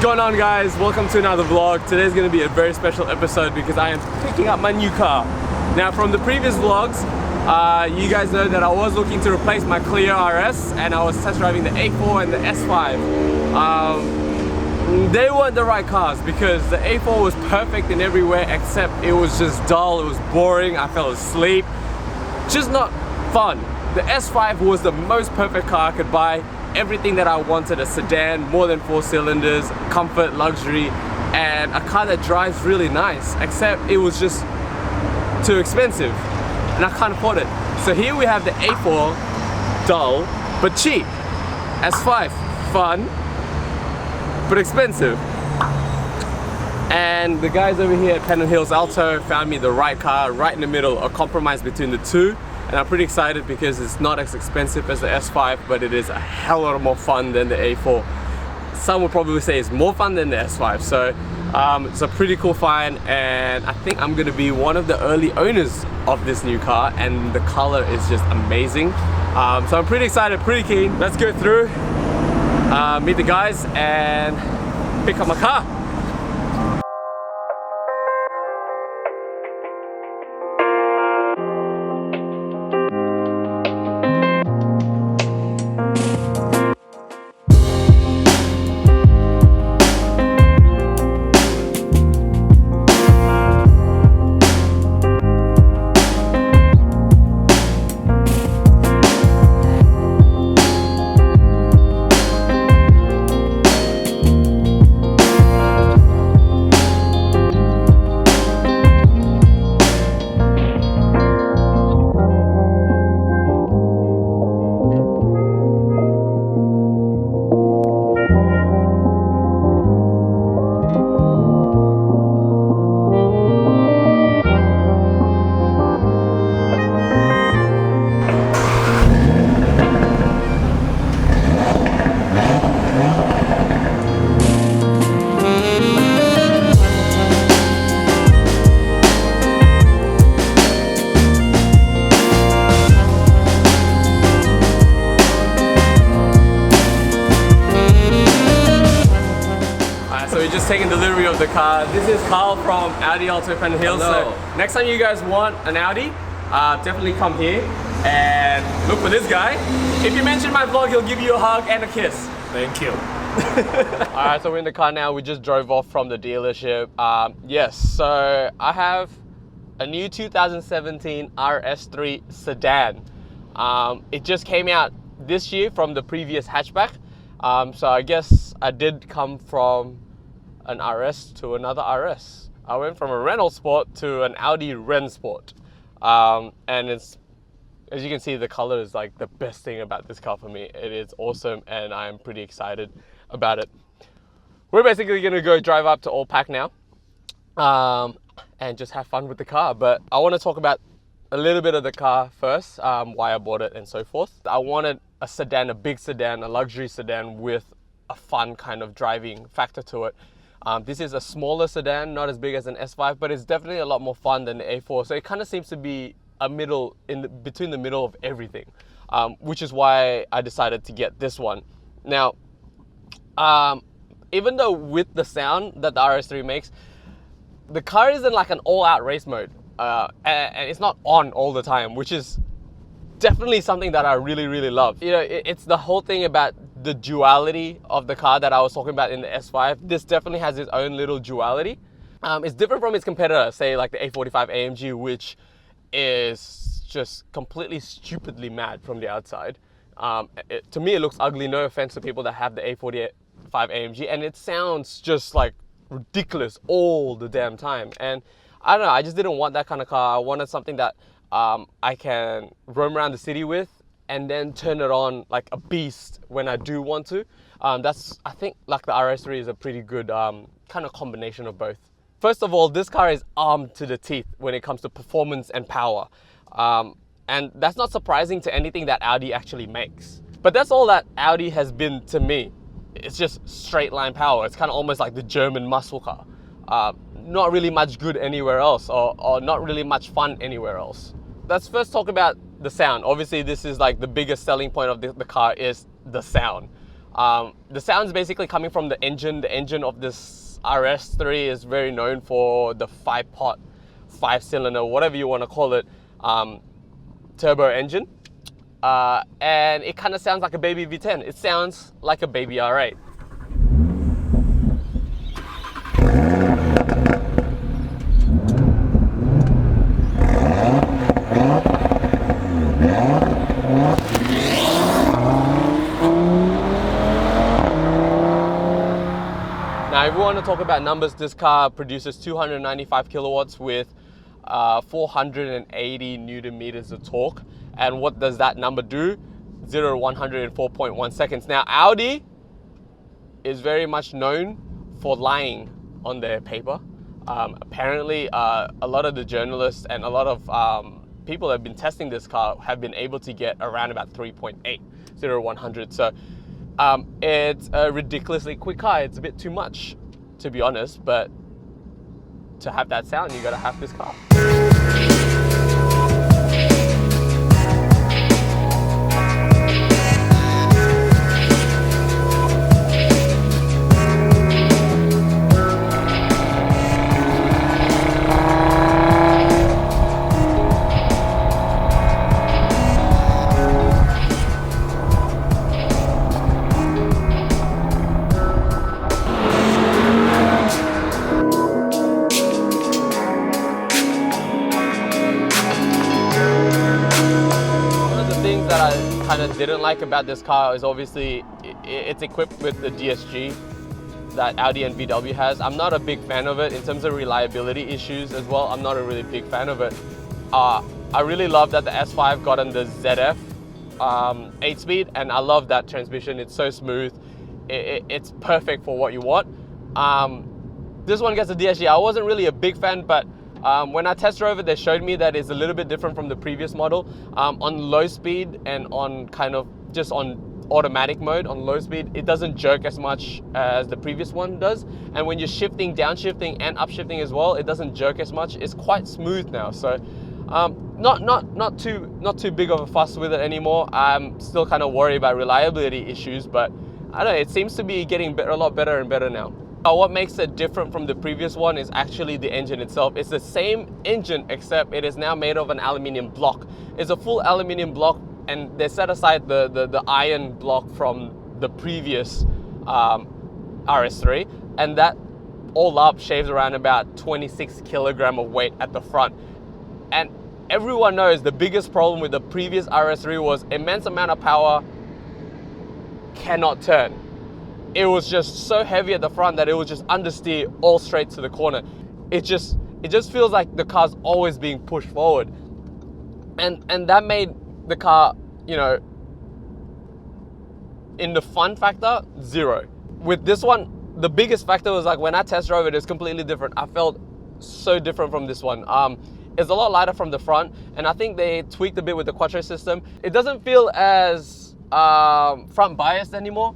What's going on, guys? Welcome to another vlog. Today's going to be a very special episode because I am picking up my new car. Now, from the previous vlogs, you guys know that I was looking to replace my Clio RS and I was test driving the A4 and the S5. They weren't the right cars because the A4 was perfect in every way except it was just dull, it was boring, I fell asleep. Just not fun. The S5 was the most perfect car I could buy. Everything that I wanted: a sedan, more than 4 cylinders, comfort, luxury, and a car that drives really nice, except it was just too expensive and I can't afford it. So here we have the A4, dull but cheap. S5, fun but expensive. And the guys over here at Pennant Hills Alto found me the right car, right in the middle, a compromise between the two. And I'm pretty excited because it's not as expensive as the S5, but it is a hell lot more fun than the A4. Some would probably say it's more fun than the S5. So it's a pretty cool find, and I think I'm gonna be one of the early owners of this new car, and the color is just amazing. So I'm pretty excited, pretty keen. Let's go through, meet the guys, and pick up my car. Taking delivery of the car. This is Carl from Audi Alto Pennant Hills. So next time you guys want an Audi, definitely come here and look for this guy. If you mention my vlog, he'll give you a hug and a kiss. Thank you. Alright, so we're in the car now. We just drove off from the dealership. Yes, so I have a new 2017 RS3 Sedan. It just came out this year from the previous hatchback. So I guess I did come from an RS to another RS. I went from a Renault Sport to an Audi Ren Sport. And it's, as you can see, the color is like the best thing about this car for me. It is awesome and I'm pretty excited about it. We're basically gonna go drive up to Old Pac now and just have fun with the car. But I want to talk about a little bit of the car first, why I bought it and so forth. I wanted a sedan, a big sedan, a luxury sedan with a fun kind of driving factor to it. This is a smaller sedan, not as big as an S5, but it's definitely a lot more fun than the A4. So it kind of seems to be a middle, between the middle of everything, which is why I decided to get this one. Now, even though with the sound that the RS3 makes, the car is in like an all-out race mode, and it's not on all the time, which is definitely something that I really, really love. You know, it's the whole thing about the duality of the car that I was talking about in the S5. This definitely has its own little duality. It's different from its competitor, say like the A45 AMG, which is just completely stupidly mad from the outside. To me, it looks ugly. No offense to people that have the A45 AMG, and it sounds just like ridiculous all the damn time. And I don't know, I just didn't want that kind of car. I wanted something that I can roam around the city with and then turn it on like a beast when I do want to. I think like the RS3 is a pretty good kind of combination of both. First of all, this car is armed to the teeth when it comes to performance and power. And that's not surprising to anything that Audi actually makes. But that's all that Audi has been to me. It's just straight line power. It's kind of almost like the German muscle car. Not really much good anywhere else, or not really much fun anywhere else. Let's first talk about the sound. Obviously, this is like the biggest selling point of the car is the sound. The sound's basically coming from the engine. The engine of this RS3 is very known for the 5-pot, 5-cylinder, whatever you want to call it, turbo engine. And it kind of sounds like a baby V10. It sounds like a baby R8. Now, if we want to talk about numbers, this car produces 295 kilowatts with 480 Newton meters of torque. And what does that number do? 0 to 100 in 4.1 seconds. Now, Audi is very much known for lying on their paper. Apparently, a lot of the journalists and a lot of people that have been testing this car have been able to get around about 3.8, 0 to 100. So it's a ridiculously quick car. It's a bit too much, to be honest, but to have that sound, you gotta have this car. Didn't like about this car is obviously it's equipped with the DSG that Audi and VW has. I'm not a big fan of it in terms of reliability issues as well. I'm not a really big fan of it. I really love that the S5 got on the ZF 8-speed, and I love that transmission. It's so smooth. It's perfect for what you want. This one gets a DSG. I wasn't really a big fan, but when I test drove it, they showed me that it's a little bit different from the previous model. On low speed and on kind of just on automatic mode, on low speed, it doesn't jerk as much as the previous one does. And when you're shifting, downshifting and upshifting as well, it doesn't jerk as much. It's quite smooth now. So not too big of a fuss with it anymore. I'm still kind of worried about reliability issues, but I don't know, it seems to be getting better, a lot better and better now. What makes it different from the previous one is actually the engine itself. It's the same engine, except it is now made of an aluminium block. It's a full aluminium block, and they set aside the iron block from the previous RS3, and that all up shaves around about 26 kilogram of weight at the front. And everyone knows the biggest problem with the previous RS3 was immense amount of power, cannot turn. It was just so heavy at the front that it would just understeer all straight to the corner. It just feels like the car's always being pushed forward. And that made the car, you know, in the fun factor, 0. With this one, the biggest factor was like when I test drove it, it's completely different. I felt so different from this one. It's a lot lighter from the front, and I think they tweaked a bit with the Quattro system. It doesn't feel as front biased anymore,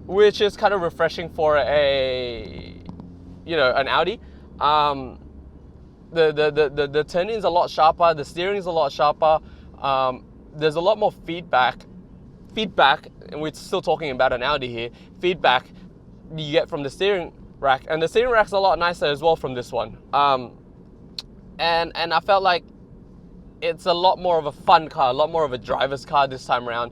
which is kind of refreshing for an Audi. The turning is a lot sharper, the steering is a lot sharper. There's a lot more feedback, and we're still talking about an Audi here, feedback you get from the steering rack, and the steering rack's a lot nicer as well from this one. And I felt like it's a lot more of a fun car, a lot more of a driver's car this time around.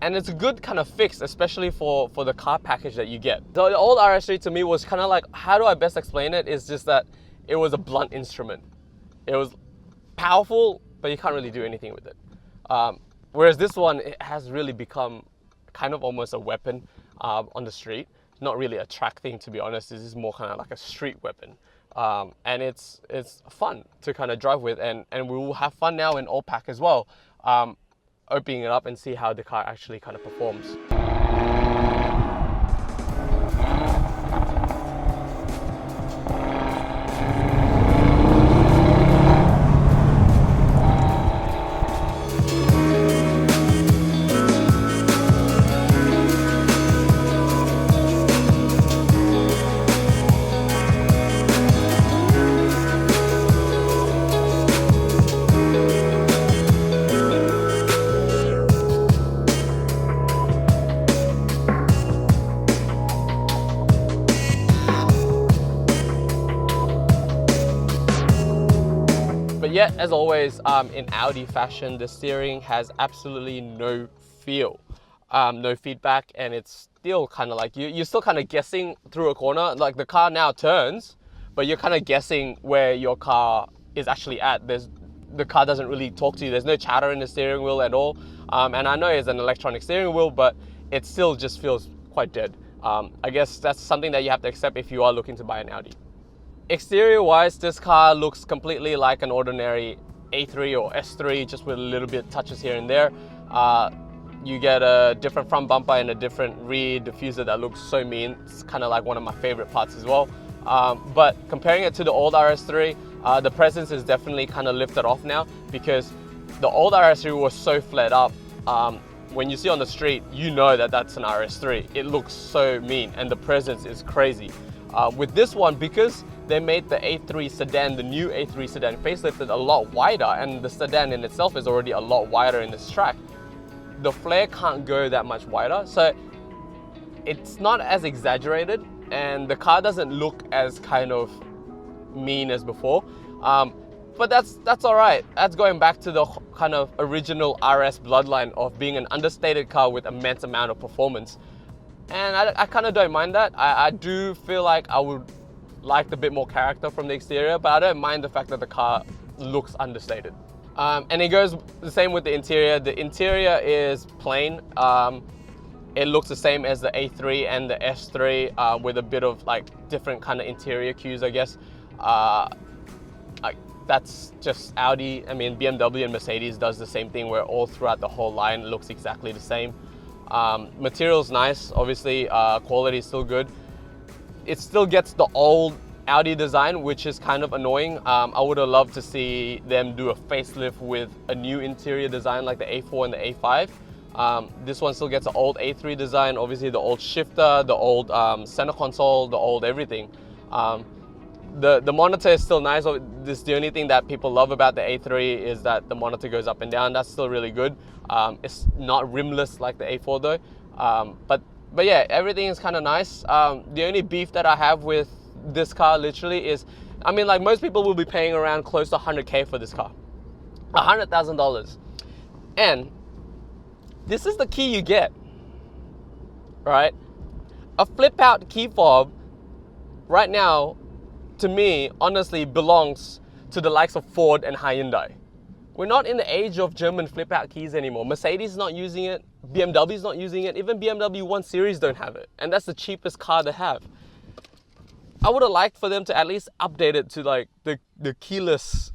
And it's a good kind of fix, especially for the car package that you get. The old RS3 to me was kind of like, how do I best explain it? It's just that it was a blunt instrument. It was powerful, but you can't really do anything with it. Whereas this one, it has really become kind of almost a weapon on the street. Not really a track thing, to be honest. This is more kind of like a street weapon. And it's fun to kind of drive with, and we will have fun now in Old Pac as well. Opening it up and see how the car actually kind of performs. As always, in Audi fashion, the steering has absolutely no feel, no feedback, and it's still kind of like you're still kind of guessing through a corner. Like the car now turns, but you're kind of guessing where your car is actually at. The car doesn't really talk to you. There's no chatter in the steering wheel at all. And I know it's an electronic steering wheel, but it still just feels quite dead. I guess that's something that you have to accept if you are looking to buy an Audi. Exterior wise, this car looks completely like an ordinary A3 or S3, just with a little bit touches here and there. You get a different front bumper and a different rear diffuser that looks so mean. It's kind of like one of my favorite parts as well. But comparing it to the old RS3, the presence is definitely kind of lifted off now, because the old RS3 was so flat up. When you see on the street, you know that that's an RS3. It looks so mean, and the presence is crazy. With this one, because they made the A3 sedan, the new A3 sedan facelifted a lot wider, and the sedan in itself is already a lot wider in this track, the flare can't go that much wider, so it's not as exaggerated, and the car doesn't look as kind of mean as before. But that's all right. That's going back to the kind of original RS bloodline of being an understated car with immense amount of performance. And I kind of don't mind that. I do feel like I would like a bit more character from the exterior, but I don't mind the fact that the car looks understated. And it goes the same with the interior. The interior is plain. It looks the same as the A3 and the S3 with a bit of like different kind of interior cues, I guess. That's just Audi. I mean, BMW and Mercedes does the same thing, where all throughout the whole line it looks exactly the same. Material's nice, obviously. Quality is still good. It still gets the old Audi design, which is kind of annoying. I would have loved to see them do a facelift with a new interior design like the A4 and the A5. This one still gets the old A3 design, obviously the old shifter, the old center console, the old everything. The monitor is still nice. The only thing that people love about the A3 is that the monitor goes up and down. That's still really good. It's not rimless like the A4 though. But yeah, everything is kind of nice. The only beef that I have with this car literally is, I mean, like most people will be paying around close to 100K for this car. $100,000. And this is the key you get, right? A flip out key fob right now, to me, honestly, belongs to the likes of Ford and Hyundai. We're not in the age of German flip-out keys anymore. Mercedes is not using it. BMW is not using it. Even BMW 1 Series don't have it. And that's the cheapest car they have. I would have liked for them to at least update it to like the keyless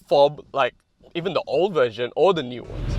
fob, like even the old version or the new ones.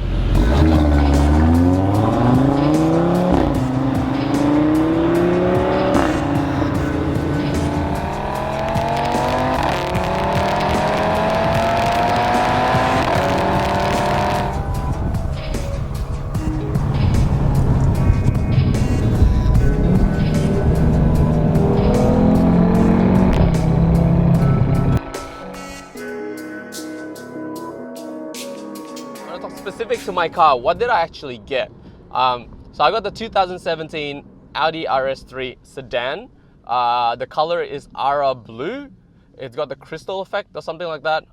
Specific to my car, what did I actually get? So I got the 2017 Audi RS3 Sedan. The color is Ara Blue. It's got the crystal effect or something like that.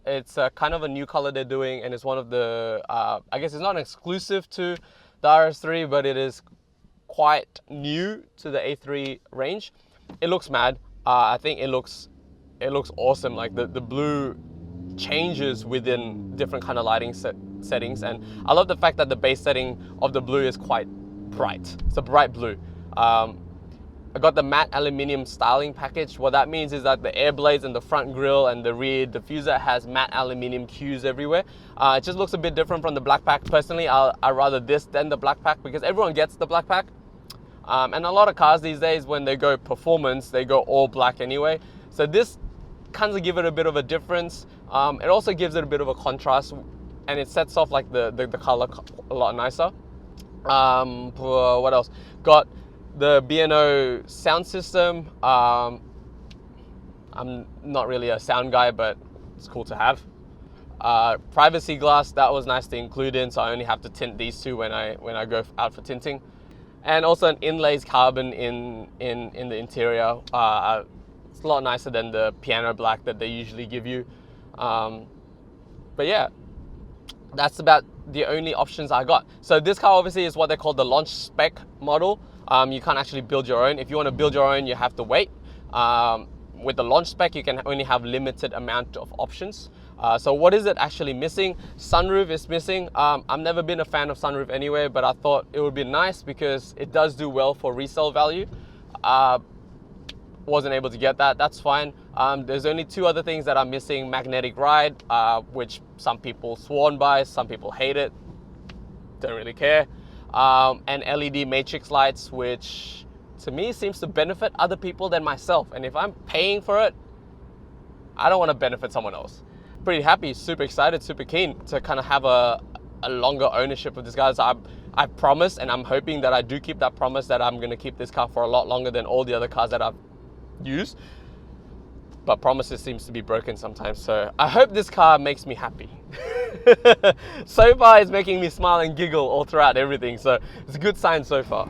It's kind of a new color they're doing, and it's one of the, I guess it's not exclusive to the RS3, but it is quite new to the A3 range. It looks mad. I think it looks awesome. Like the blue changes within different kind of lighting settings, and I love the fact that the base setting of the blue is quite bright. It's a bright blue. I got the matte aluminium styling package. What that means is that the air blades and the front grille and the rear diffuser has matte aluminium cues everywhere. It just looks a bit different from the black pack. Personally, I rather this than the black pack, because everyone gets the black pack. And a lot of cars these days, when they go performance, they go all black anyway. So this kind of give it a bit of a difference. It also gives it a bit of a contrast, and it sets off like the color a lot nicer. What else? Got the B&O sound system. I'm not really a sound guy, but it's cool to have. Privacy glass, that was nice to include in, so I only have to tint these two when I go out for tinting. And also an inlays carbon in the interior. It's a lot nicer than the piano black that they usually give you. But yeah, that's about the only options I got. So this car obviously is what they call the launch spec model. You can't actually build your own. If you want to build your own, you have to wait. With the launch spec, you can only have limited amount of options. So what is it actually missing? Sunroof is missing. I've never been a fan of sunroof anyway, but I thought it would be nice because it does do well for resale value. Wasn't able to get that, that's fine. There's only two other things that are missing. Magnetic ride, which some people sworn by, some people hate it, don't really care. And LED matrix lights, which to me seems to benefit other people than myself. And if I'm paying for it, I don't want to benefit someone else. Pretty happy, super excited, super keen to kind of have a longer ownership of this, guys. I promise, and I'm hoping that I do keep that promise, that I'm going to keep this car for a lot longer than all the other cars that I've used. But promises seems to be broken sometimes, so I hope this car makes me happy. So far it's making me smile and giggle all throughout everything, so it's a good sign so far.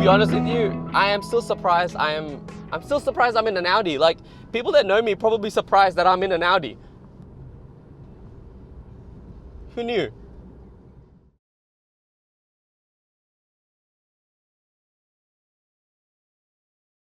Honest with you, I am still surprised. I'm still surprised I'm in an Audi. Like, people that know me probably surprised that I'm in an Audi. Who knew?